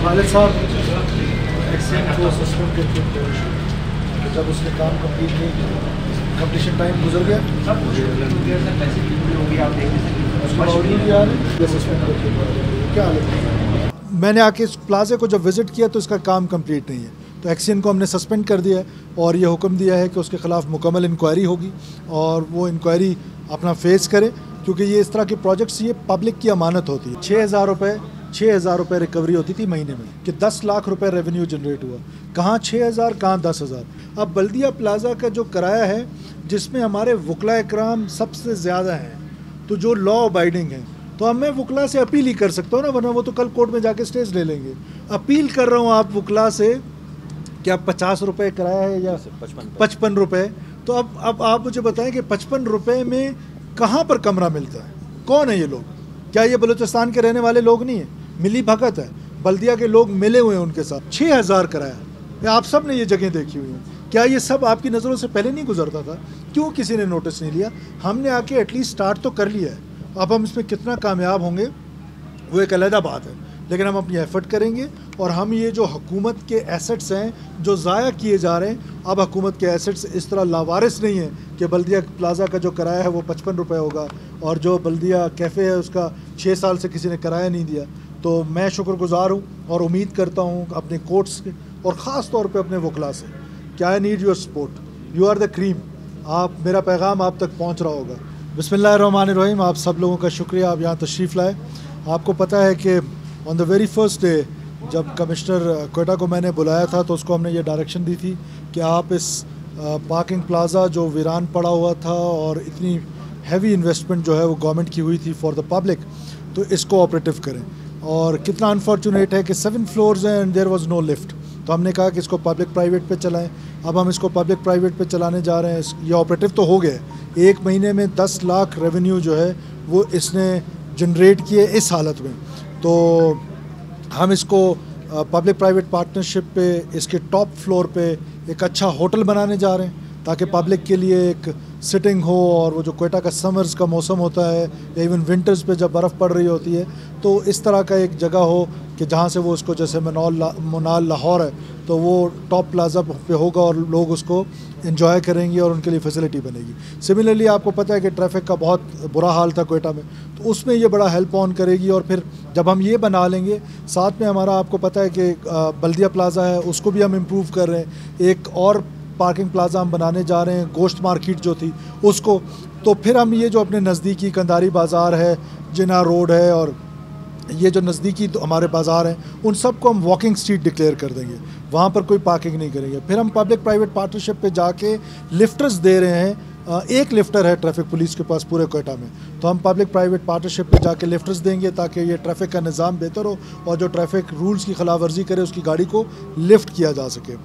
खालिद साहब एक्सीडेंट को सस्पेंड करके जब उसने काम कंप्लीट नहीं किया, कंप्लीशन टाइम गुजर गया, क्या मैंने आके इस प्लाजे को जब विज़िट किया तो इसका काम कंप्लीट नहीं है, तो एक्सीएन को हमने सस्पेंड कर दिया है और ये हुक्म दिया है कि उसके ख़िलाफ़ मुकम्मल इंक्वायरी होगी और वो इंक्वायरी अपना फेस करे, क्योंकि ये इस तरह के प्रोजेक्ट्स ये पब्लिक की अमानत होती है। 6,000 रुपये रिकवरी होती थी महीने में कि 10 लाख रुपए रेवेन्यू जनरेट हुआ, कहाँ 6,000 कहाँ 10,000। अब बल्दिया प्लाजा का जो किराया है जिसमें हमारे वकला इकराम सबसे ज़्यादा हैं, तो जो लॉ अबाइडिंग है, तो अब मैं वकला से अपील ही कर सकता हूँ ना, वरना वो तो कल कोर्ट में जाके स्टेज ले लेंगे। अपील कर रहा हूँ आप वकला से कि आप 50 रुपये किराया है या 55 रुपये, तो अब आप मुझे बताएं कि 55 रुपये में कहाँ पर कमरा मिलता है, कौन है ये लोग? क्या ये बलूचिस्तान के रहने वाले लोग नहीं है? मिली भगत है, बल्दिया के लोग मिले हुए हैं उनके साथ। 6,000 किराया, आप सब ने ये जगह देखी हुई है, क्या ये सब आपकी नज़रों से पहले नहीं गुजरता था? क्यों किसी ने नोटिस नहीं लिया? हमने आके एटलीस्ट स्टार्ट तो कर लिया है, अब हम इसमें कितना कामयाब होंगे वो एक अलग बात है, लेकिन हम अपनी एफर्ट करेंगे और हम ये जो हुकूमत के एसेट्स हैं जो ज़ाया किए जा रहे हैं, अब हुकूमत के एसेट्स इस तरह लावारिस नहीं है कि बल्दिया प्लाजा का जो किराया है वो 55 रुपये होगा और जो बल्दिया कैफ़े है उसका 6 साल से किसी ने किराया नहीं दिया। तो मैं शुक्रगुजार हूँ और उम्मीद करता हूँ अपने कोर्ट्स के और ख़ास तौर पे अपने वकला से कि I need your support, you are the cream. आप, मेरा पैगाम आप तक पहुँच रहा होगा। बिस्मिल्लाहिर्रहमानिर्रहीम। आप सब लोगों का शुक्रिया, आप यहाँ तशरीफ़ लाए। आपको पता है कि on the very first day जब कमिश्नर क्वेटा को मैंने बुलाया था तो उसको हमने ये डायरेक्शन दी थी कि आप इस पार्किंग प्लाजा जो वीरान पड़ा हुआ था और इतनी हैवी इन्वेस्टमेंट जो है वो गवर्नमेंट की हुई थी फॉर द पब्लिक, तो इसको ऑपरेटिव करें। और कितना अनफॉर्चुनेट है कि 7 फ्लोर्स हैं and there was no lift, तो हमने कहा कि इसको पब्लिक प्राइवेट पे चलाएं। अब हम इसको पब्लिक प्राइवेट पे चलाने जा रहे हैं। ये ऑपरेटिव तो हो गया, 1 महीने में 10 लाख रेवेन्यू जो है वो इसने जनरेट किए इस हालत में। तो हम इसको पब्लिक प्राइवेट पार्टनरशिप पे इसके टॉप फ्लोर पे एक अच्छा होटल बनाने जा रहे हैं ताकि पब्लिक के लिए एक सिटिंग हो, और वो जो क्वेटा का समर्स का मौसम होता है या इवन विंटर्स पे जब बर्फ़ पड़ रही होती है तो इस तरह का एक जगह हो कि जहाँ से वो उसको, जैसे मनाल लाहौर है तो वो टॉप प्लाजा पे होगा और लोग उसको एंजॉय करेंगे और उनके लिए फैसिलिटी बनेगी। सिमिलरली आपको पता है कि ट्रैफिक का बहुत बुरा हाल था क्वेटा में, तो उसमें ये बड़ा हेल्प ऑन करेगी। और फिर जब हम ये बना लेंगे, साथ में हमारा आपको पता है कि बल्दिया प्लाजा है उसको भी हम इम्प्रूव कर रहे हैं, एक और पार्किंग प्लाजा हम बनाने जा रहे हैं, गोश्त मार्केट जो थी उसको। तो फिर हम ये जो अपने नज़दीकी कंधारी बाज़ार है, जिना रोड है और ये जो नज़दीकी हमारे बाज़ार हैं उन सब को हम वॉकिंग स्ट्रीट डिक्लेयर कर देंगे, वहाँ पर कोई पार्किंग नहीं करेंगे। फिर हम पब्लिक प्राइवेट पार्टनरशिप पे जाके लिफ्टर्स दे रहे हैं, एक लिफ्टर है ट्रैफिक पुलिस के पास पूरे क्वेटा में, तो हम पब्लिक प्राइवेट पार्टनरशिप पे जाके लिफ्टर्स देंगे ताकि ये ट्रैफिक का निज़ाम बेहतर हो और जो ट्रैफिक रूल्स की खिलाफ वर्जी करे उसकी गाड़ी को लिफ्ट किया जा सके।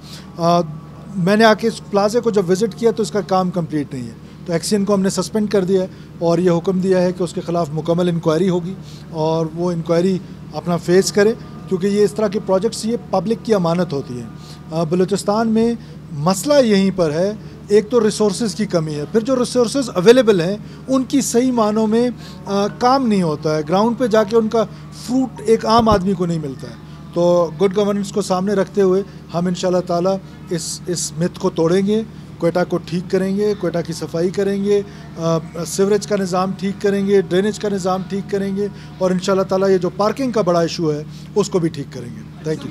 मैंने आके इस प्लाजे को जब विज़िट किया तो इसका काम कंप्लीट नहीं है, तो एक्सीएन को हमने सस्पेंड कर दिया है और ये हुक्म दिया है कि उसके ख़िलाफ़ मुकम्मल इंक्वायरी होगी और वो इंक्वायरी अपना फेस करे, क्योंकि ये इस तरह के प्रोजेक्ट्स ये पब्लिक की अमानत होती है। बलूचिस्तान में मसला यहीं पर है, एक तो रिसोर्सेज की कमी है, फिर जो रिसोर्सेज अवेलेबल हैं उनकी सही मानों में काम नहीं होता है, ग्राउंड पे जाके उनका फ्रूट एक आम आदमी को नहीं मिलता है। तो गुड गवर्नेंस को सामने रखते हुए हम इंशाल्लाह ताला इस मिथ को तोड़ेंगे, क्वेटा को ठीक करेंगे, क्वेटा की सफाई करेंगे, सीवरेज का निज़ाम ठीक करेंगे, ड्रेनेज का निज़ाम ठीक करेंगे और इंशाल्लाह ताला ये जो पार्किंग का बड़ा इशू है उसको भी ठीक करेंगे। Thank you.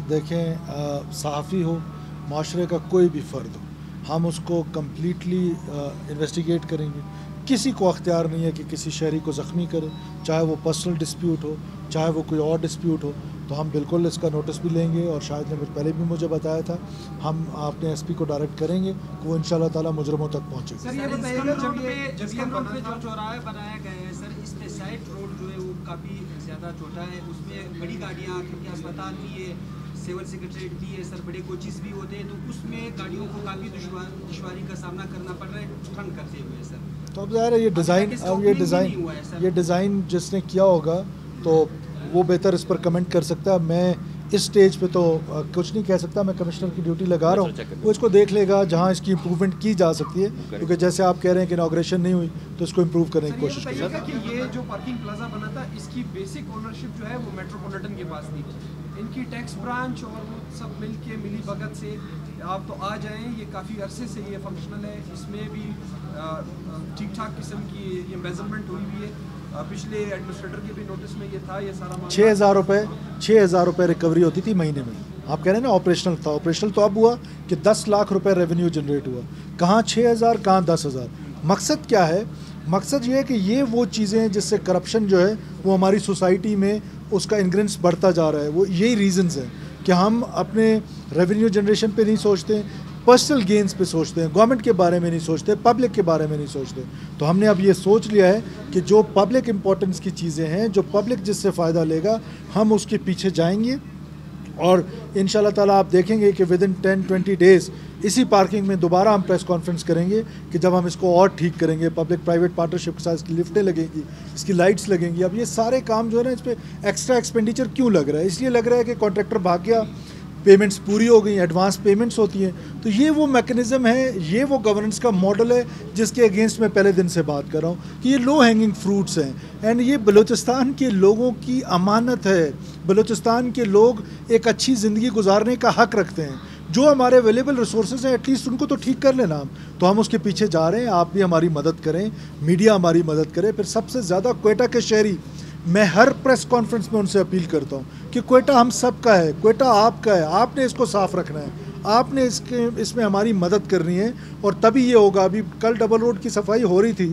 देखें सहाफ़ी हो, माशरे का कोई भी फ़र्द हो, हम उसको कम्प्लीटली इन्वेस्टिगेट करेंगे। किसी को अख्तियार नहीं है कि किसी शहरी को ज़ख्मी करे, चाहे वो पर्सनल डिस्प्यूट हो, चाहे वो कोई और डिस्प्यूट हो, तो हम बिल्कुल इसका नोटिस भी लेंगे और शायद ने पहले भी मुझे बताया था, हम अपने एसपी को डायरेक्ट करेंगे कि वो इंशाल्लाह ताला मुजरिमों तक पहुँचे। सर ये बताइएगा जब जो चौराहा बनाया गया है सर, इस पे साइड रोड जो है वो काफ़ी ज़्यादा छोटा है, उसमें बड़ी गाड़ियाँ क्योंकि अस्पताल भी है, सिविल सेक्रेटरीट भी है सर, बड़े कोचिज़ भी होते हैं, तो उसमें गाड़ियों को काफ़ी दुश्वारी का सामना करना पड़ रहा है ठंड करते हुए सर। तो अब ज़ाहिर है ये डिज़ाइन जिसने किया होगा तो वो बेहतर इस पर कमेंट कर सकता है। मैं इस स्टेज पे तो कुछ नहीं कह सकता, मैं कमिश्नर की ड्यूटी लगा रहा हूँ, वो इसको देख लेगा जहाँ इसकी इम्प्रूवमेंट की जा सकती है, क्योंकि जैसे आप कह रहे हैं कि इनाग्रेशन नहीं हुई तो इसको इम्प्रूव करने की कोशिश करेंगे। कि ये जो पार्किंग प्लाजा बना था इसकी बेसिक ओनरशिप जो है वो मेट्रोपॉलिटन के पास थी, इनकी टैक्स ब्रांच और वो सब मिल के मिली भगत से आप तो आ जाएँ, ये काफ़ी अरसे से ये फंक्शनल है, इसमें भी ठीक ठाक किस्म की ये मेजरमेंट हुई हुई है, पिछले एडमिनिस्ट्रेटर के भी नोटिस में ये था, ये सारा 6,000 रुपये रिकवरी होती थी महीने में। आप कह रहे हैं ना ऑपरेशनल था, ऑपरेशनल तो अब हुआ कि 10 लाख रुपए रेवेन्यू जनरेट हुआ, कहाँ 6,000 कहाँ 10,000। मकसद क्या है? मकसद ये है कि ये वो चीज़ें हैं जिससे करप्शन जो है वो हमारी सोसाइटी में उसका इंग्रेंस बढ़ता जा रहा है। वो यही रीजंस हैं कि हम अपने रेवेन्यू जनरेशन पे नहीं सोचते, पर्सनल गेंस पे सोचते हैं, गवर्नमेंट के बारे में नहीं सोचते, पब्लिक के बारे में नहीं सोचते। तो हमने अब ये सोच लिया है कि जो पब्लिक इम्पोर्टेंस की चीज़ें हैं, जो पब्लिक जिससे फ़ायदा लेगा, हम उसके पीछे जाएंगे और इंशाल्लाह ताला आप देखेंगे कि विद इन 10-20 डेज़ इसी पार्किंग में दोबारा हम प्रेस कॉन्फ्रेंस करेंगे कि जब हम इसको और ठीक करेंगे, पब्लिक प्राइवेट पार्टनरशिप के साथ इसकी लिफ्टें लगेंगी, इसकी लाइट्स लगेंगी। अब ये सारे काम जो है ना, इस पर एक्स्ट्रा एक्सपेंडिचर क्यों लग रहा है? इसलिए लग रहा है कि कॉन्ट्रैक्टर भाग गया, पेमेंट्स पूरी हो गई, एडवांस पेमेंट्स होती हैं। तो ये वो मैकेनिज़्म है, ये वो गवर्नेंस का मॉडल है जिसके अगेंस्ट मैं पहले दिन से बात कर रहा हूँ कि ये लो हैंगिंग फ्रूट्स हैं एंड ये बलूचिस्तान के लोगों की अमानत है। बलूचिस्तान के लोग एक अच्छी ज़िंदगी गुजारने का हक़ रखते हैं। जो हमारे अवेलेबल रिसोर्सेज हैं एटलीस्ट उनको तो ठीक कर लेना हम। तो हम उसके पीछे जा रहे हैं, आप भी हमारी मदद करें, मीडिया हमारी मदद करे। फिर सबसे ज़्यादा क्वेटा के शहरी, मैं हर प्रेस कॉन्फ्रेंस में उनसे अपील करता हूँ कि क्वेटा हम सब का है, क्वेटा आपका है, आपने इसको साफ़ रखना है, आपने इसमें हमारी मदद करनी है और तभी ये होगा। अभी कल डबल रोड की सफाई हो रही थी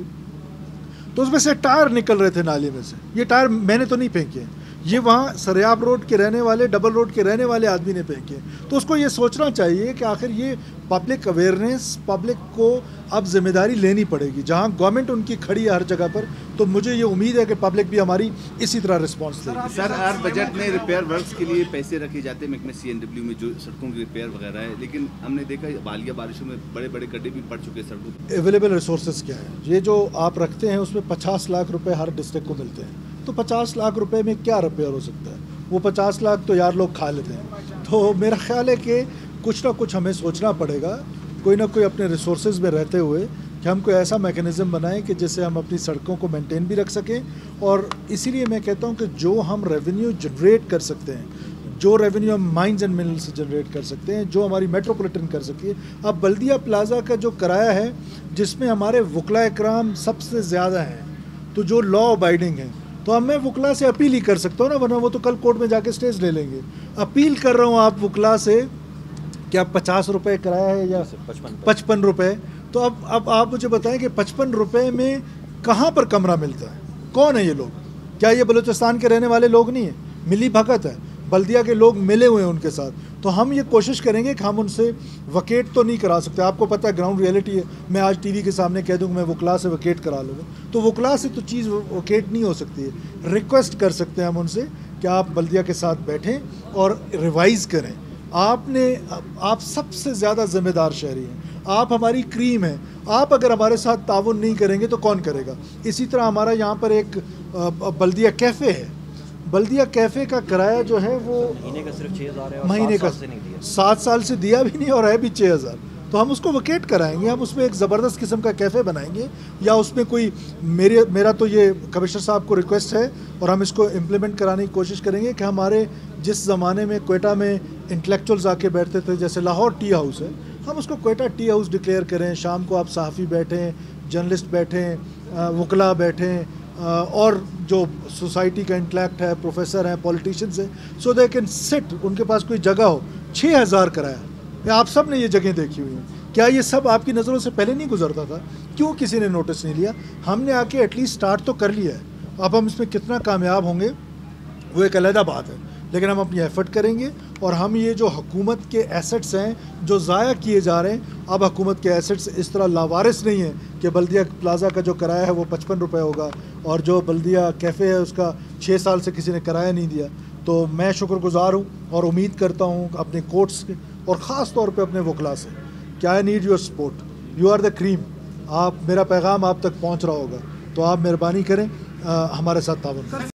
तो उसमें से टायर निकल रहे थे नाले में से। ये टायर मैंने तो नहीं फेंके, ये वहाँ सरियाब रोड के रहने वाले, डबल रोड के रहने वाले आदमी ने फेंके। तो उसको ये सोचना चाहिए कि आखिर ये पब्लिक अवेयरनेस, पब्लिक को अब जिम्मेदारी लेनी पड़ेगी। जहाँ गवर्नमेंट उनकी खड़ी है हर जगह पर, तो मुझे ये उम्मीद है कि पब्लिक भी हमारी इसी तरह रिस्पॉन्स देगी। सर, हर बजट में रिपेयर वर्क्स के लिए पैसे रखे जाते हैं महकमे CNW में, जो सड़कों की रिपेयर वगैरह है, लेकिन हमने देखा हालिया बारिशों में बड़े बड़े गड्ढे भी पड़ चुके हैं सड़कों। अवेलेबल रिसोर्सेज क्या है? ये जो आप रखते हैं उसमें 50 लाख रुपए हर डिस्ट्रिक्ट को मिलते हैं, तो 50 लाख रुपए में क्या रिपेयर हो सकता है? वो 50 लाख तो यार लोग खा लेते हैं। तो मेरा ख्याल है कि कुछ ना कुछ हमें सोचना पड़ेगा, कोई ना कोई अपने रिसोर्सेज में रहते हुए, कि हम कोई ऐसा मैकेनिज़्म बनाएं कि जिससे हम अपनी सड़कों को मेंटेन भी रख सकें। और इसीलिए मैं कहता हूं कि जो हम रेवेन्यू जनरेट कर सकते हैं, जो रेवेन्यू हम माइंस एंड मिनरल्स से जनरेट कर सकते हैं, जो हमारी मेट्रोपॉलिटन कर सकती है। अब बल्दिया प्लाजा का जो किराया है, जिसमें हमारे वकला इकराम सबसे ज़्यादा हैं, तो जो लॉ अबाइडिंग है, तो अब मैं वकला से अपील ही कर सकता हूँ ना, वरना वो तो कल कोर्ट में जाके स्टेज ले लेंगे। अपील कर रहा हूँ आप वकला से कि आप 50 रुपये किराया है या 55 रुपये। तो अब आप मुझे बताएं कि 55 रुपये में कहाँ पर कमरा मिलता है? कौन है ये लोग? क्या ये बलूचिस्तान के रहने वाले लोग नहीं हैं? मिली भगत है, बल्दिया के लोग मिले हुए हैं उनके साथ। तो हम ये कोशिश करेंगे कि हम उनसे वकेट तो नहीं करा सकते, आपको पता है ग्राउंड रियलिटी है। मैं आज टीवी के सामने कह दूँगा मैं वकला से वकेट करा लूँगा, तो वकला से तो चीज़ वकेट नहीं हो सकती है। रिक्वेस्ट कर सकते हैं हम उनसे कि आप बल्दिया के साथ बैठें और रिवाइज़ करें। आप सबसे ज़्यादा ज़िम्मेदार शहरी हैं, आप हमारी क्रीम हैं। आप अगर हमारे साथ ताउन नहीं करेंगे तो कौन करेगा? इसी तरह हमारा यहाँ पर एक बल्दिया कैफ़े है, बल्दिया कैफ़े का किराया जो है वो महीने का सिर्फ 6,000 है, महीने का 7 साल से दिया भी नहीं और है भी 6,000। तो हम उसको वकेट कराएंगे, हम उसमें एक ज़बरदस्त किस्म का कैफ़े बनाएंगे, या उसमें कोई मेरा तो ये कमिश्नर साहब को रिक्वेस्ट है और हम इसको इम्प्लीमेंट कराने की कोशिश करेंगे कि हमारे जिस ज़माने में क्वेटा में इंटेलेक्चुअल्स आके बैठते थे, जैसे लाहौर टी हाउस है, हम उसको क्वेटा टी हाउस डिक्लेयर करें। शाम को आप सहाफ़ी बैठें, जर्नलिस्ट बैठें, वकला बैठें, और जो सोसाइटी का इंटेलेक्ट है, प्रोफेसर हैं, पॉलिटिशियंस हैं, सो दे कैन सिट, उनके पास कोई जगह हो। 6,000 किराया, आप सब ने ये जगह देखी हुई हैं। क्या ये सब आपकी नज़रों से पहले नहीं गुजरता था? क्यों किसी ने नोटिस नहीं लिया? हमने आके एटलीस्ट स्टार्ट तो कर लिया है। अब हम इसमें कितना कामयाब होंगे वो एक अलग बात है, लेकिन हम अपनी एफ़र्ट करेंगे। और हम ये जो हुकूमत के एसेट्स हैं जो ज़ाया किए जा रहे हैं, अब हुकूमत के एसेट्स इस तरह लावारिस नहीं है कि बल्दिया प्लाज़ा का जो किराया है वो 55 रुपये होगा और जो बल्दिया कैफ़े है उसका 6 साल से किसी ने किराया नहीं दिया। तो मैं शुक्रगुज़ार हूँ और उम्मीद करता हूँ अपने कोर्ट्स के और ख़ास तौर पे अपने वकला से कि I need your support, you are the cream. आप, मेरा पैगाम आप तक पहुँच रहा होगा, तो आप मेहरबानी करें हमारे साथ ताउन करें।